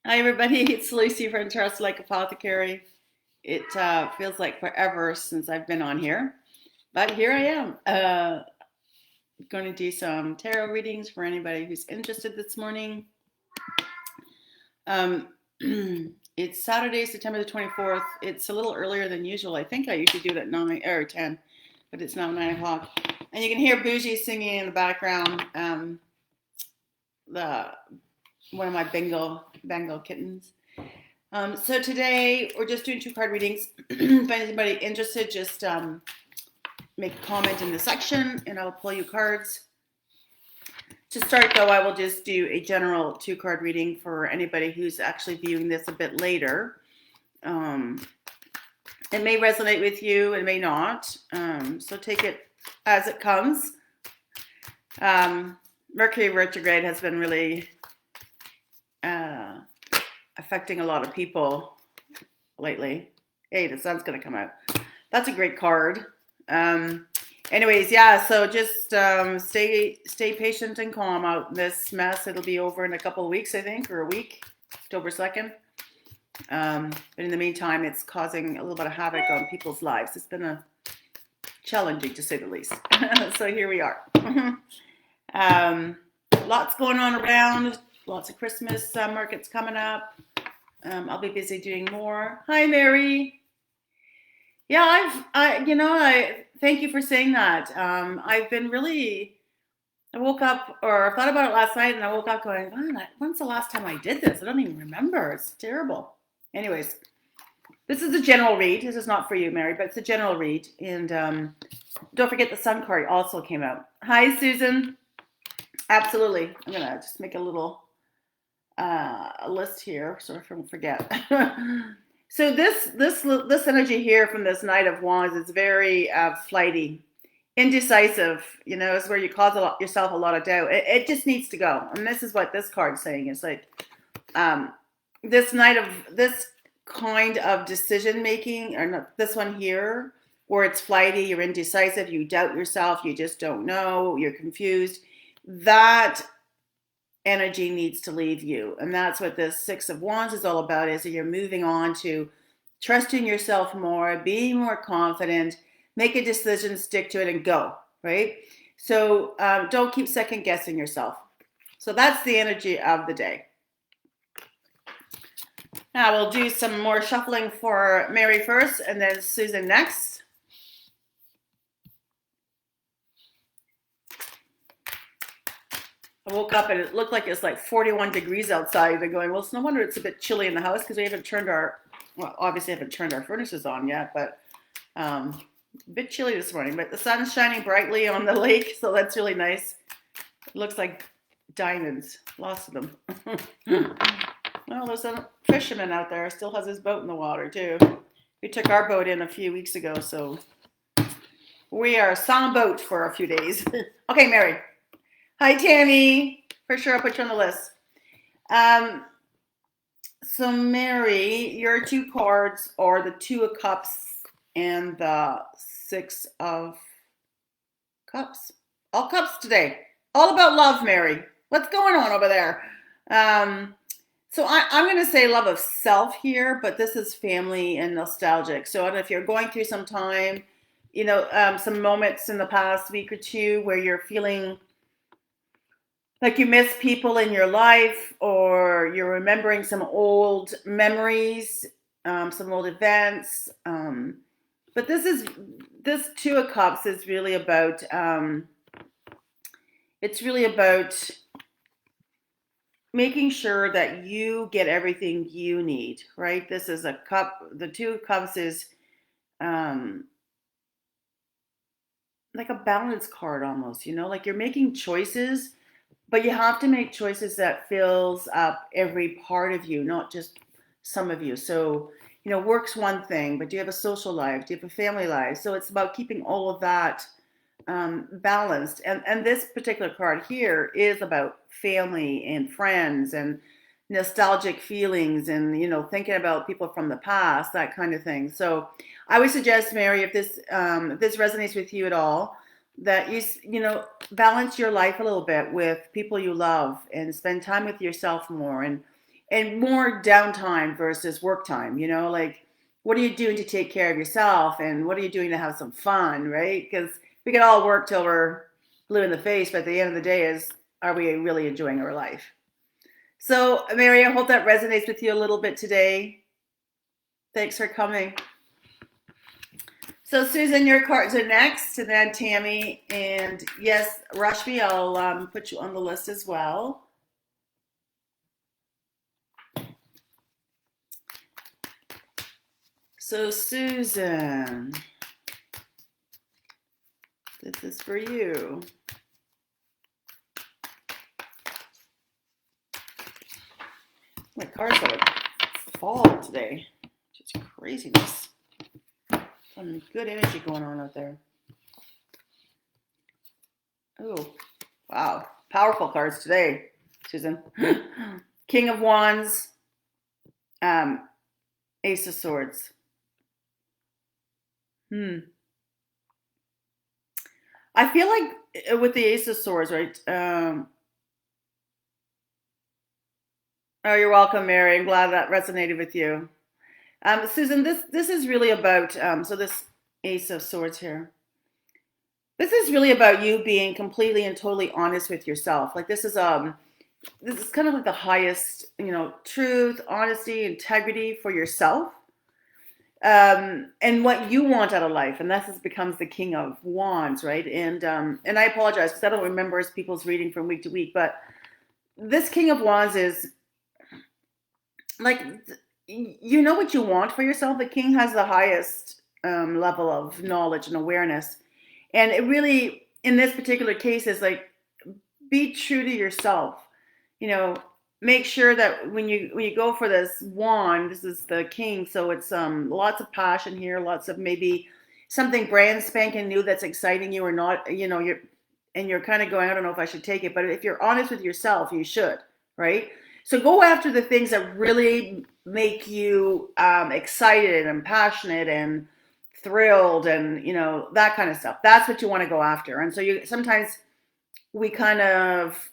Hi, everybody. It's Lucy from Trust Like Apothecary. It feels like forever since I've been on here, but here I am. Going to do some tarot readings for anybody who's interested this morning. Um, it's Saturday, September the 24th. It's a little earlier than usual. I think I usually do it at 9 or 10, but it's now 9 o'clock. And you can hear Bougie singing in the background. The One of my Bengal kittens. So today we're just doing two card readings. If anybody interested, just make a comment in the section and I'll pull you cards. To start though, I will just do a general two card reading for anybody who's actually viewing this a bit later. It may resonate with you, it may not. So take it as it comes. Mercury retrograde has been really affecting a lot of people lately. Hey, the sun's gonna come out. That's a great card. Anyways, yeah, so just stay patient and calm out this mess. It'll be over in a couple of weeks, I think, or a week, October 2nd. But in the meantime, it's causing a little bit of havoc on people's lives. It's been challenging, to say the least. So here we are. Lots going on around. Lots of Christmas markets coming up. I'll be busy doing more. Hi, Mary. Yeah, I thank you for saying that. I've been really, I woke up, or I thought about it last night, and I woke up going, wow, when's the last time I did this? I don't even remember. It's terrible. Anyways, this is a general read. This is not for you, Mary, but it's a general read. And don't forget the sun card also came out. Hi, Susan. Absolutely. I'm going to just make a little list here so I don't forget. So this energy here from this Knight of Wands is very flighty, indecisive. You know, is where you cause yourself a lot of doubt. It just needs to go. And this is what this card's saying. It's like this kind of decision making, or not, this one here, where it's flighty, you're indecisive, you doubt yourself, you just don't know, you're confused. That energy needs to leave you. And that's what this Six of Wands is all about, is that you're moving on to trusting yourself more, being more confident, make a decision, stick to it, and go, right? So don't keep second guessing yourself. So that's the energy of the day. Now we'll do some more shuffling for Mary first and then Susan next. I woke up and it looked like it's like 41 degrees outside. And going, well, it's no wonder it's a bit chilly in the house because we haven't turned obviously haven't turned our furnaces on yet, but a bit chilly this morning. But the sun's shining brightly on the lake, so that's really nice. It looks like diamonds, lots of them. Well, there's a fisherman out there, still has his boat in the water too. We took our boat in a few weeks ago, so we are sans boat for a few days. Okay, Mary. Hi, Tammy. For sure, I'll put you on the list. So, Mary, your two cards are the Two of Cups and the Six of Cups. All cups today. All about love, Mary. What's going on over there? So I'm going to say love of self here, but this is family and nostalgic. So I don't know if you're going through some time, some moments in the past week or two where you're feeling like you miss people in your life, or you're remembering some old memories, some old events. But this Two of Cups is really about, it's really about making sure that you get everything you need, right? This is a cup. The Two of Cups is like a balance card almost, like you're making choices, but you have to make choices that fills up every part of you, not just some of you. So, work's one thing, but do you have a social life? Do you have a family life? So it's about keeping all of that balanced. And this particular card here is about family and friends and nostalgic feelings and, thinking about people from the past, that kind of thing. So I would suggest, Mary, if this resonates with you at all, that you balance your life a little bit with people you love and spend time with yourself more, and and more downtime versus work time, like what are you doing to take care of yourself and what are you doing to have some fun, right? Because we can all work till we're blue in the face, but at the end of the day are we really enjoying our life? So, Mary, I hope that resonates with you a little bit today. Thanks for coming. So, Susan, your cards are next, and then Tammy, and yes, Rashmi, I'll put you on the list as well. So, Susan, this is for you. My cards are fall today. Just craziness. Some good energy going on out there. Oh, wow. Powerful cards today, Susan. King of Wands, Ace of Swords. I feel like with the Ace of Swords, right? Oh, you're welcome, Mary. I'm glad that resonated with you. Susan, this is really about, so this Ace of Swords here. This is really about you being completely and totally honest with yourself. Like this is kind of like the highest, truth, honesty, integrity for yourself. And what you want out of life, and that becomes the King of Wands, right? And I apologize because I don't remember people's reading from week to week, but this King of Wands is like, you know what you want for yourself. The King has the highest level of knowledge and awareness, and it really, in this particular case, is like, be true to yourself. Make sure that when you go for this wand, this is the King, so it's lots of passion here, lots of maybe something brand spanking new that's exciting you or not. You're kind of going, I don't know if I should take it, but if you're honest with yourself, you should, right? So go after the things that really make you excited and passionate and thrilled and that kind of stuff. That's what you want to go after. And so sometimes we kind of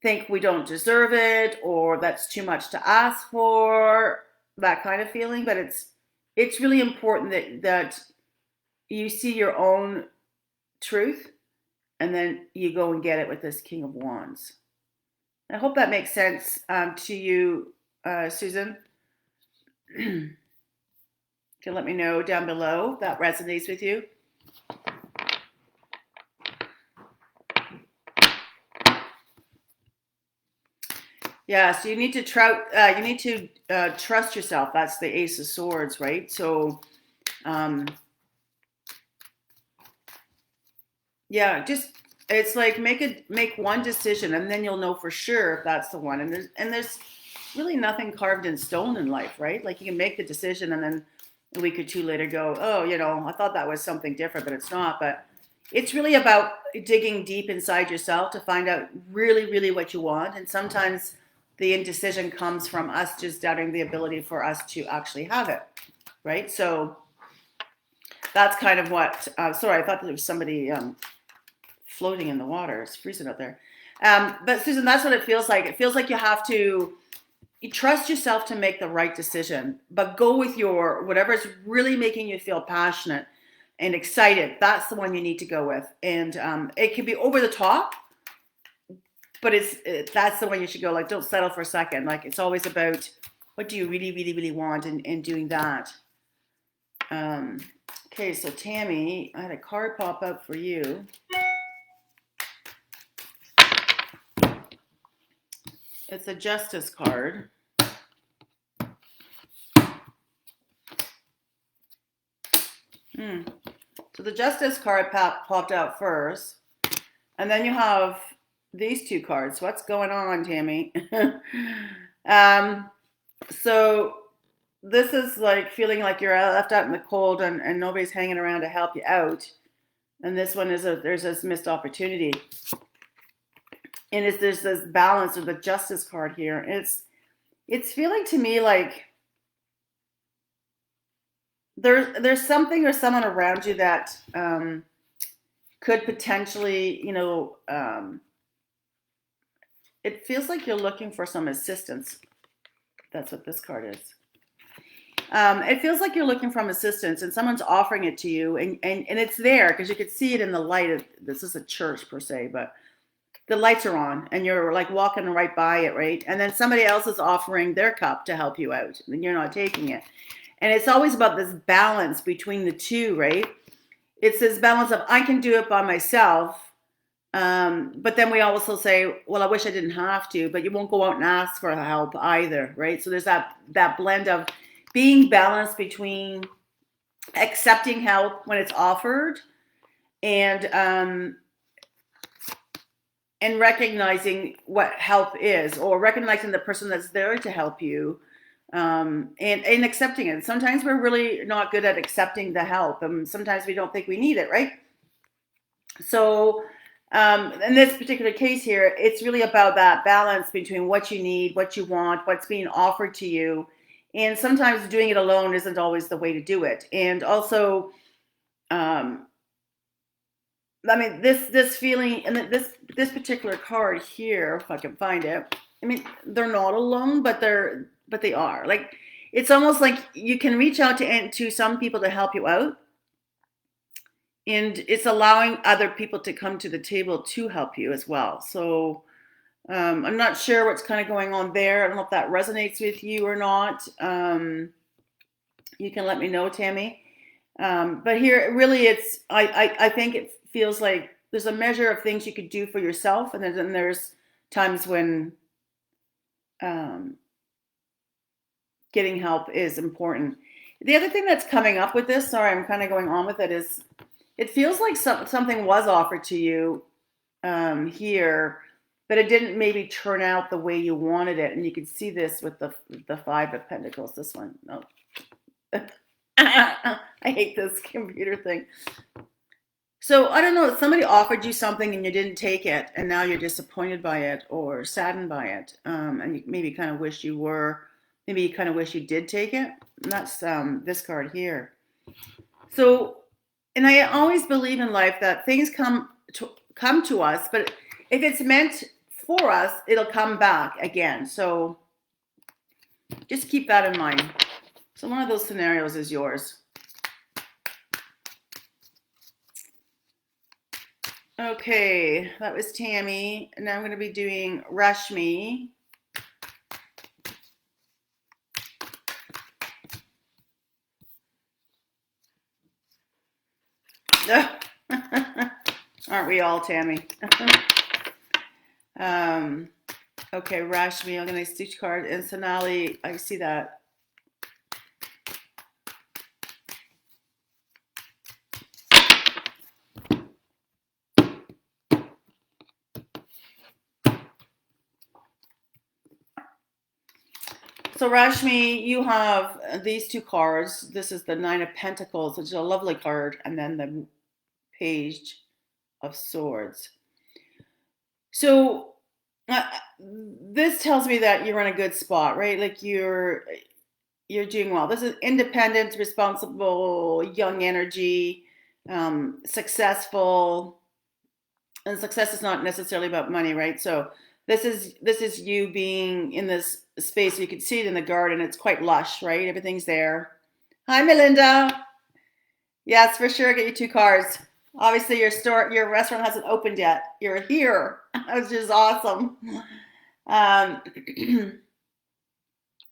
think we don't deserve it, or that's too much to ask for, that kind of feeling. But it's really important that you see your own truth and then you go and get it with this King of Wands. I hope that makes sense to you, Susan. You can let me know down below if that resonates with you. Yeah, so you need to trust yourself. That's the Ace of Swords, right? So, yeah, just it's like make one decision, and then you'll know for sure if that's the one. And there's really nothing carved in stone in life, right? Like you can make the decision, and then a week or two later go, oh, I thought that was something different, but it's not. But it's really about digging deep inside yourself to find out really, really what you want. And sometimes the indecision comes from us just doubting the ability for us to actually have it, right? So that's kind of what, sorry, I thought there was somebody floating in the water. It's freezing out there. But Susan, that's what it feels like. It feels like you have to trust yourself to make the right decision, but go with whatever is really making you feel passionate and excited. That's the one you need to go with. And it can be over the top, but that's the one you should go. Like, don't settle for a second. Like, it's always about what do you really, really, really want and doing that. Okay, so Tammy, I had a card pop up for you. It's a Justice card. So the Justice card popped out first. And then you have these two cards. What's going on, Tammy? So this is like feeling like you're left out in the cold and nobody's hanging around to help you out. And this one there's this missed opportunity. And there's this balance of the Justice card here. It's feeling to me like there's something or someone around you that could potentially, it feels like you're looking for some assistance. That's what this card is. It feels like you're looking for assistance and someone's offering it to you, and it's there because you could see it in the light of, this is a church per se, but the lights are on and you're like walking right by it, right? And then somebody else is offering their cup to help you out and you're not taking it. And it's always about this balance between the two, right? It's this balance of I can do it by myself. But then we also say, well, I wish I didn't have to, but you won't go out and ask for help either, right? So there's that blend of being balanced between accepting help when it's offered and recognizing what help is, or recognizing the person that's there to help you, and accepting it. Sometimes we're really not good at accepting the help, and sometimes we don't think we need it, right? So in this particular case here, it's really about that balance between what you need, what you want, what's being offered to you. And sometimes doing it alone isn't always the way to do it. And also, I mean, this feeling, and this particular card here, if I can find it, I mean, they're not alone, but they are. Like, it's almost like you can reach out to some people to help you out, and it's allowing other people to come to the table to help you as well. So I'm not sure what's kind of going on there. I don't know if that resonates with you or not. You can let me know, Tammy. But here, really, it's I think it feels like there's a measure of things you could do for yourself, and then there's times when getting help is important. The other thing that's coming up with this, sorry, I'm kind of going on with it, is it feels like something was offered to you here, but it didn't maybe turn out the way you wanted it. And you can see this with the Five of Pentacles, this one. No. I hate this computer thing. So I don't know, somebody offered you something and you didn't take it, and now you're disappointed by it or saddened by it, and you maybe kind of wish you were, maybe you kind of wish you did take it. And that's this card here. So, and I always believe in life that things come to us, but if it's meant for us, it'll come back again. So just keep that in mind. So one of those scenarios is yours. Okay, that was Tammy. And now I'm going to be doing Rashmi. Aren't we all, Tammy? Okay, Rashmi, I'm going to stitch card. And Sonali, I see that. So Rashmi, you have these two cards. This is the Nine of Pentacles, which is a lovely card, and then the Page of Swords. So this tells me that you're in a good spot, right? Like you're doing well. This is independent, responsible, young energy, successful, and success is not necessarily about money, right? So this is you being in this space. You can see it in the garden. It's quite lush, right? Everything's there. Hi, Melinda. Yes, for sure. Get you two cards. Obviously, your restaurant hasn't opened yet. You're here, which is awesome.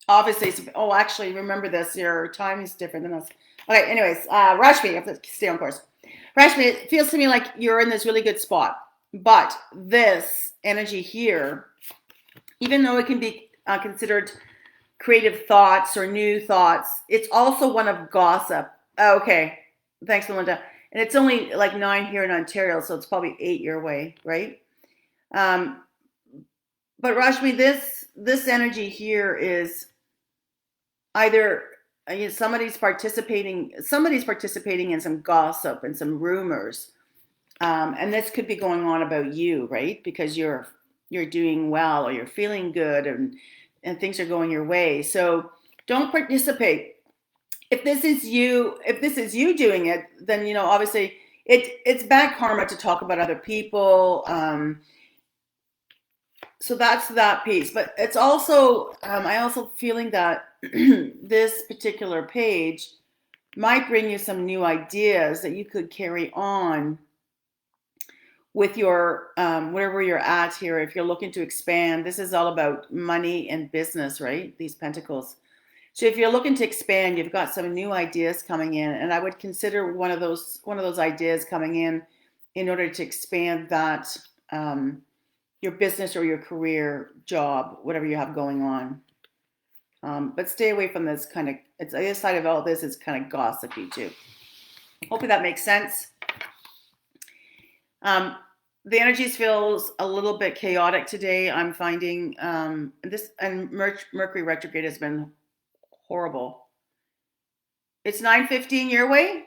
Obviously, actually, remember this. Your time is different than us. Okay, anyways, Rashmi, I have to stay on course. Rashmi, it feels to me like you're in this really good spot. But this energy here, even though it can be considered creative thoughts or new thoughts, it's also one of gossip. Okay, thanks, Melinda. And it's only like 9 here in Ontario, so it's probably 8 your way, right? But Rashmi, this energy here is either somebody's participating in some gossip and some rumors, and this could be going on about you, right? Because you're doing well, or you're feeling good, and things are going your way. So don't participate. If this is you doing it, then obviously it's bad karma to talk about other people. So that's that piece. But it's also, I also feeling that this particular page might bring you some new ideas that you could carry on with your wherever you're at here. If you're looking to expand, this is all about money and business, right? These pentacles. So if you're looking to expand, you've got some new ideas coming in, and I would consider one of those ideas coming in order to expand that your business or your career, job, whatever you have going on. But stay away from this kind of. It's the other side of all this is kind of gossipy too. Hopefully that makes sense. The energies feels a little bit chaotic today. I'm finding this, and Mercury retrograde has been horrible. It's 9:15 your way?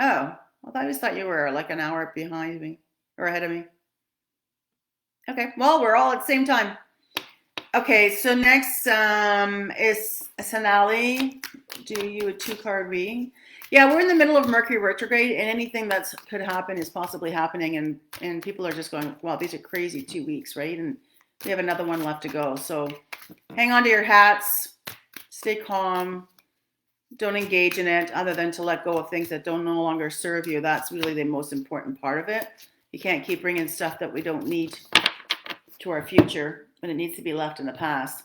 Oh, I always thought you were like an hour behind me or ahead of me. Okay, well, we're all at the same time. Okay, so next is Sanali. Do you a 2-card reading? Yeah, we're in the middle of Mercury retrograde, and anything that could happen is possibly happening, and people are just going, wow, these are crazy 2 weeks, right? And we have another one left to go. So hang on to your hats, stay calm, don't engage in it other than to let go of things that don't no longer serve you. That's really the most important part of it. You can't keep bringing stuff that we don't need to our future, and it needs to be left in the past.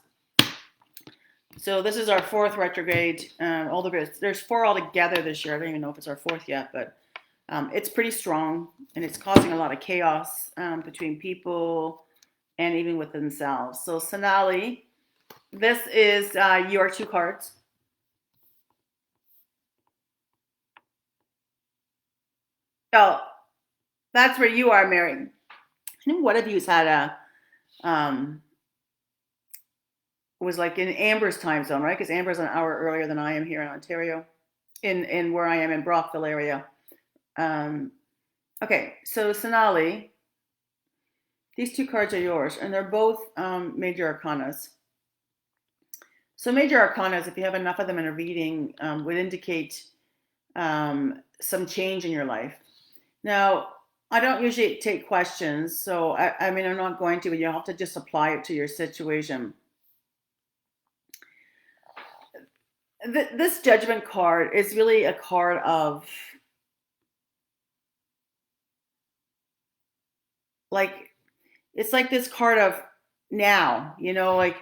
So this is our 4th retrograde. There's 4 altogether this year. I don't even know if it's our 4th yet, but it's pretty strong, and it's causing a lot of chaos between people and even with themselves. So Sanali, this is your 2 cards. Oh, that's where you are, Mary. I think one of you's had a was like in Amber's time zone, right? Because Amber's an hour earlier than I am here in Ontario, in where I am in Brockville area. Okay, so Sanali, these 2 cards are yours, and they're both major arcanas. So major arcanas, if you have enough of them in a reading, would indicate some change in your life. Now, I don't usually take questions, so I mean, I'm not going to, but you have to just apply it to your situation. This Judgment card is really a card of, like, it's like this card of now, like,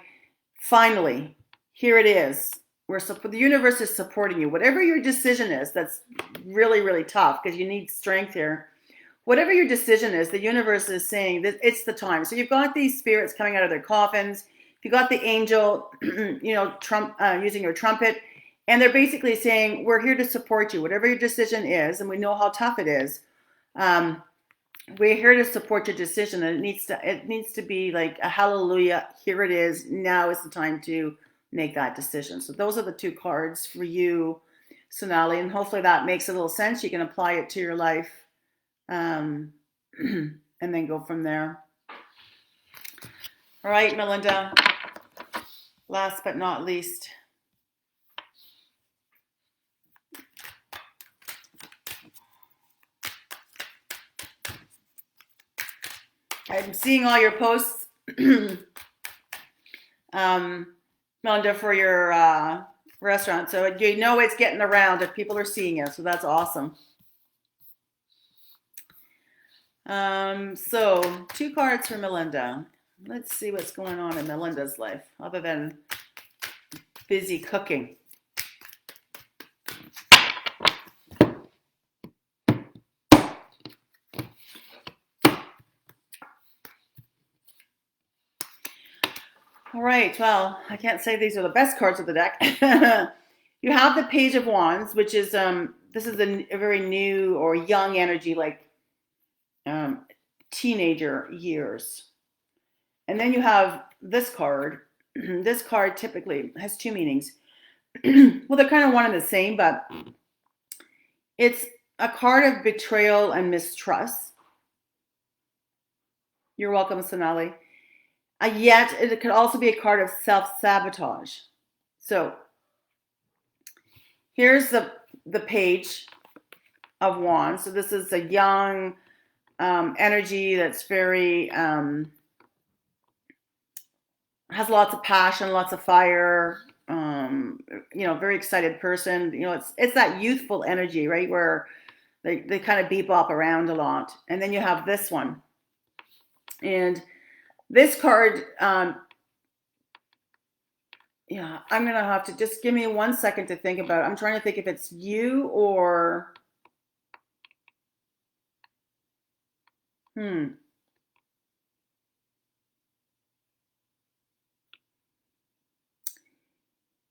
finally, here it is. The universe is supporting you. Whatever your decision is, that's really, really tough because you need strength here. Whatever your decision is, the universe is saying that it's the time. So you've got these spirits coming out of their coffins. You got the angel, using your trumpet, and they're basically saying, we're here to support you. Whatever your decision is, and we know how tough it is. We're here to support your decision, and it needs to be like a hallelujah. Here it is. Now is the time to make that decision. So those are the 2 cards for you, Sonali, and hopefully that makes a little sense. You can apply it to your life, and then go from there. All right, Melinda. Last but not least. I'm seeing all your posts, Melinda, for your restaurant. So you know it's getting around if people are seeing it. So that's awesome. So 2 cards for Melinda. Let's see what's going on in Melinda's life other than busy cooking. All right, well, I can't say these are the best cards of the deck. You have the Page of Wands, which is, this is a very new or young energy, like teenager years. And then you have this card. This card typically has 2 meanings. Well, they're kind of one and the same, but it's a card of betrayal and mistrust. You're welcome, Sonali. Yet it could also be a card of self-sabotage. So here's the Page of Wands. So this is a young energy that's very has lots of passion, lots of fire. Very excited person. It's that youthful energy, right? Where they kind of bebop around a lot. And then you have this one. And this card, yeah, I'm going to have to just give me 1 second to think about it. I'm trying to think if it's you or, hmm.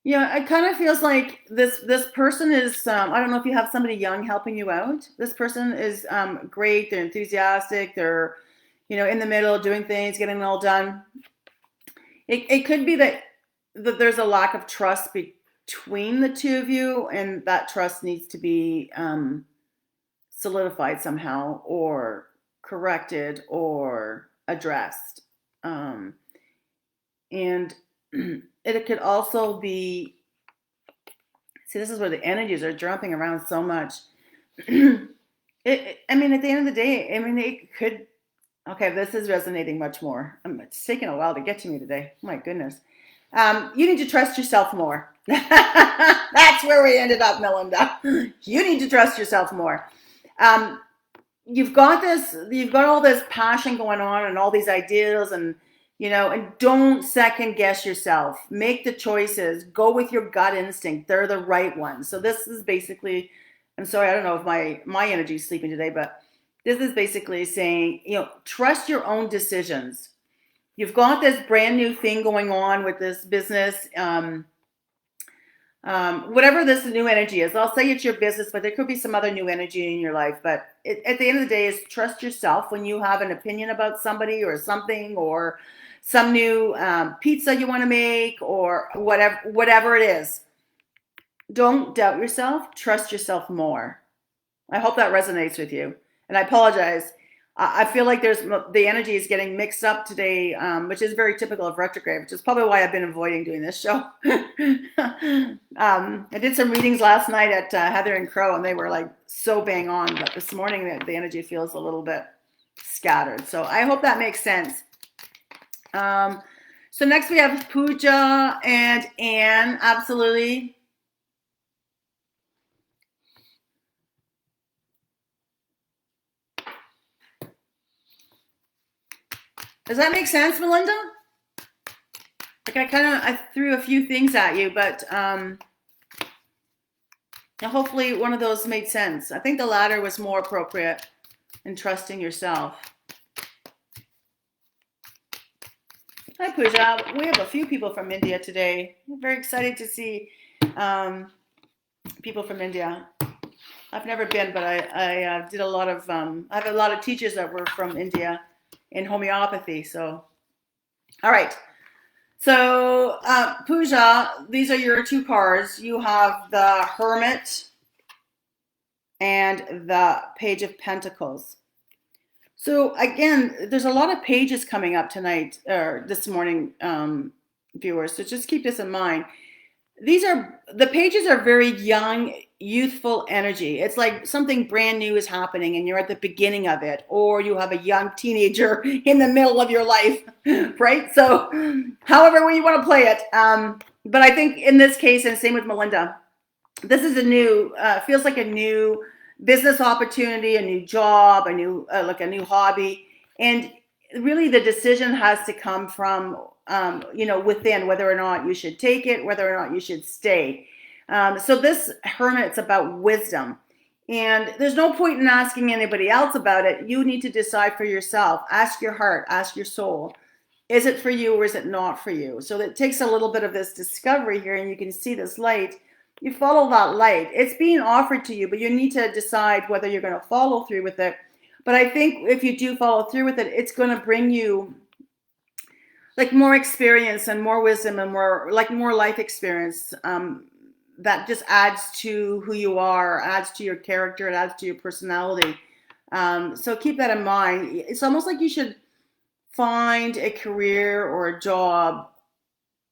Yeah, it kind of feels like this person is. I don't know if you have somebody young helping you out. This person is great. They're enthusiastic. They're, in the middle, doing things, getting it all done. It could be that there's a lack of trust between the two of you, and that trust needs to be solidified somehow, or corrected, or addressed. And it could also be. See, this is where the energies are jumping around so much. I mean, at the end of the day, I mean, it could. Okay, this is resonating much more. It's taking a while to get to me today. My goodness. You need to trust yourself more. That's where we ended up, Melinda. You need to trust yourself more. Um, you've got this. You've got all this passion going on, and all these ideas, and don't second guess yourself. Make the choices. Go with your gut instinct. They're the right ones. So this is basically. I'm sorry, I don't know if my energy is sleeping today, but this is basically saying, trust your own decisions. You've got this brand new thing going on with this business. Whatever this new energy is, I'll say it's your business, but there could be some other new energy in your life. But at the end of the day, is trust yourself when you have an opinion about somebody or something, or some new pizza you want to make, or whatever it is. Don't doubt yourself. Trust yourself more. I hope that resonates with you. And I apologize. I feel like the energy is getting mixed up today, which is very typical of retrograde, which is probably why I've been avoiding doing this show. I did some readings last night at Heather and Crow, and they were like so bang on. But this morning, the energy feels a little bit scattered. So I hope that makes sense. So next we have Pooja and Anne. Absolutely. Does that make sense, Melinda? Like I threw a few things at you, but hopefully one of those made sense. I think the latter was more appropriate in trusting yourself. Hi, Pooja. We have a few people from India today. I'm very excited to see people from India. I've never been, but I did a lot of. I have a lot of teachers that were from India in homeopathy. So, all right. So, Pooja, these are your two cards. You have the Hermit and the Page of Pentacles. So again, there's a lot of pages coming up tonight or this morning, viewers. So just keep this in mind. The pages are very young, youthful energy. It's like something brand new is happening and you're at the beginning of it, or you have a young teenager in the middle of your life, right? So however way you want to play it. But I think in this case, and same with Melinda, this is feels like a new business opportunity, a new job, a new hobby. And really the decision has to come from within, whether or not you should take it, whether or not you should stay. So this Hermit's about wisdom. And there's no point in asking anybody else about it. You need to decide for yourself. Ask your heart, ask your soul. Is it for you or is it not for you? So it takes a little bit of this discovery here, and you can see this light. You follow that light. It's being offered to you, but you need to decide whether you're going to follow through with it. But I think if you do follow through with it, it's going to bring you like more experience and more wisdom and more life experience. That just adds to who you are, adds to your character, it adds to your personality. So keep that in mind. It's almost like you should find a career or a job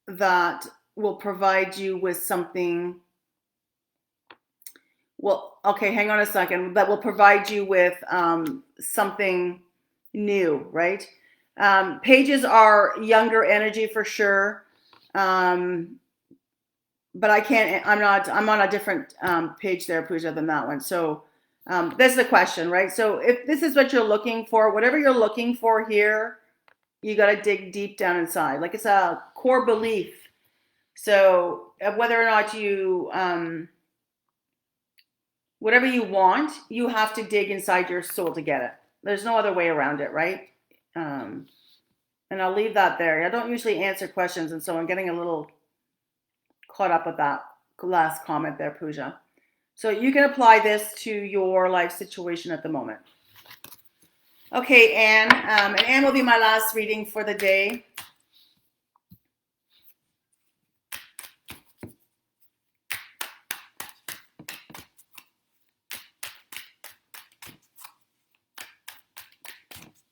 that will provide you with something. Well, okay, hang on a second. That will provide you with something new, right? Pages are younger energy for sure. But I'm on a different page there, Pooja, than that one. So this is the question, right? So if this is what you're looking for, whatever you're looking for here, you got to dig deep down inside. Like it's a core belief. So whether or not you, whatever you want, you have to dig inside your soul to get it. There's no other way around it, right? And I'll leave that there. I don't usually answer questions, and so I'm getting a little caught up with that last comment there, Pooja. So you can apply this to your life situation at the moment. Okay, Anne. And Anne will be my last reading for the day.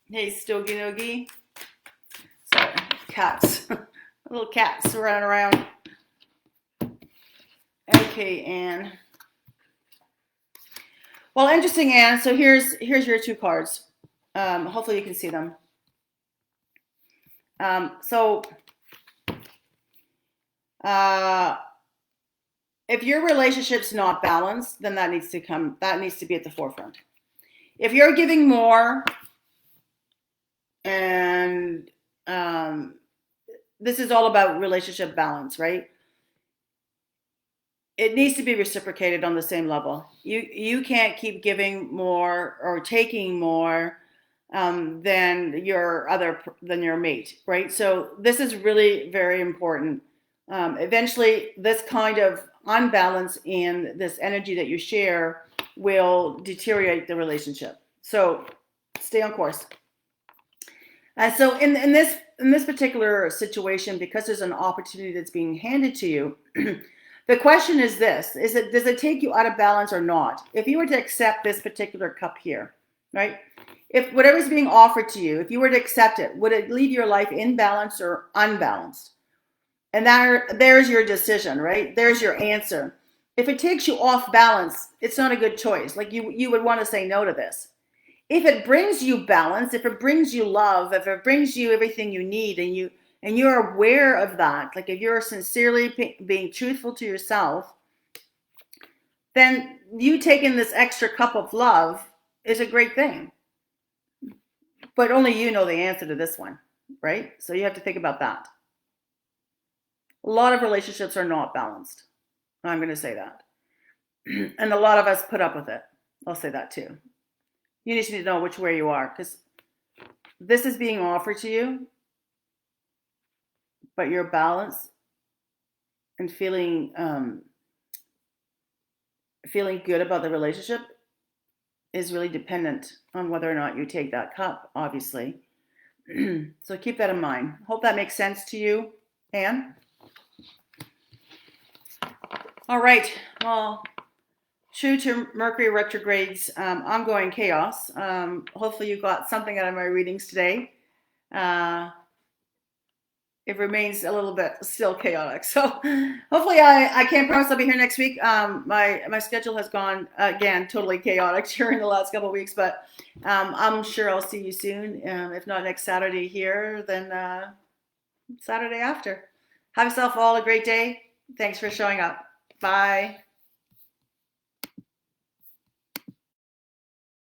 Hey, Stogie Nogie. Sorry, cats. Little cats running around. Okay, Anne. Well, interesting, Anne. So here's your two cards. Hopefully you can see them. If your relationship's not balanced, then that needs to be at the forefront. If you're giving more, and this is all about relationship balance, right? It needs to be reciprocated on the same level. You can't keep giving more or taking more than your mate, right? So this is really very important. Eventually, this kind of unbalance in this energy that you share will deteriorate the relationship. So stay on course. And so in this particular situation, because there's an opportunity that's being handed to you, the question is this: does it take you out of balance or not? If you were to accept this particular cup here, right? If whatever's being offered to you, if you were to accept it, would it leave your life in balance or unbalanced? And there's your decision, right? There's your answer. If it takes you off balance, it's not a good choice. Like you would want to say no to this. If it brings you balance, if it brings you love, if it brings you everything you need, and you're aware of that, like if you're sincerely being truthful to yourself, then you taking this extra cup of love is a great thing. But only you know the answer to this one, right? So you have to think about that. A lot of relationships are not balanced. I'm going to say that. And a lot of us put up with it. I'll say that too. You need to know which way you are, because this is being offered to you, but your balance and feeling good about the relationship is really dependent on whether or not you take that cup, obviously. So keep that in mind. Hope that makes sense to you, Anne. All right. Well, true to Mercury retrograde's ongoing chaos. Hopefully you got something out of my readings today. It remains a little bit still chaotic. So hopefully I can't promise I'll be here next week. My schedule has gone, again, totally chaotic during the last couple of weeks, but I'm sure I'll see you soon. If not next Saturday here, then Saturday after. Have yourself all a great day. Thanks for showing up. Bye.